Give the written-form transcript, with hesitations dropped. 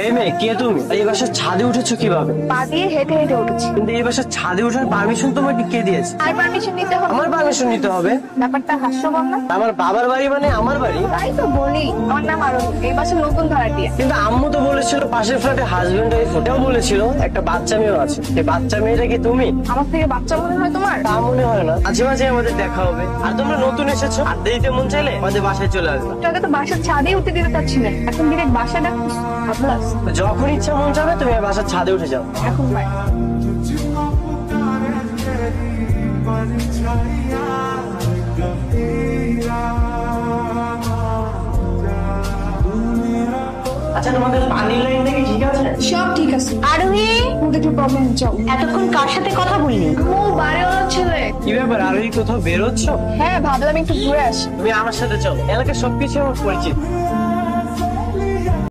এই মেয়ে কে তুমি? এই বাসার ছাদে উঠেছো কিভাবে? পা দিয়ে হেঁটে হেঁটে উঠেছি। কিন্তু এই বাসার ছাদে ওঠার পারমিশন তোমাকে কে দিয়েছে? আর পারমিশন নিতে হবে? আমার পারমিশন নিতে হবে? ব্যাপারটা হাস্যকর না? আমার বাবার বাড়ি মানে আমার বাড়ি। তাই তো বলি, আমার নাম আরো, এই বাসার নতুন ভাড়াটিয়া। কিন্তু আম্মু তো বলেছিল পাশের ফ্ল্যাটে হাজবেন্ড ওয়াইফ, ওটাও বলেছিল একটা বাচ্চা মেয়েও আছে। এই বাচ্চা মেয়েটা কি তুমি? আমার থেকে বাচ্চা মনে হয় তোমার? তা মনে হয় না, মাঝে মাঝে আমাদের দেখা হবে। আর তোমরা নতুন এসেছো, আড্ডা দিতে মন চাইলে আমাদের বাসায় চলে আসবে। তোকে তো বাসার ছাদে উঠতে দিতে চাচ্ছিলেন, এখন ডিরেক্ট বাসা ডাকছিস। ভাবলাস যখন ইচ্ছা মন চাবে তুমি এই বাসার ছাদে উঠে যাও। এখন পাই। আচ্ছা তোমাদের পানির লাইন থেকে ঠিক আছে? সব ঠিক আছে। আরোহী, ওদের একটু প্রবলেম চল। এতক্ষণ কার সাথে কথা বললি? ও বাড়িওয়ালা ছেলে। কি ব্যাপার, আর কোথাও বেরোচ্ছ? হ্যাঁ, ভাবলাম একটু ঘুরে আসি। তুমি আমার সাথে চলো, এলাকার সবকিছু আমার পরিচিত।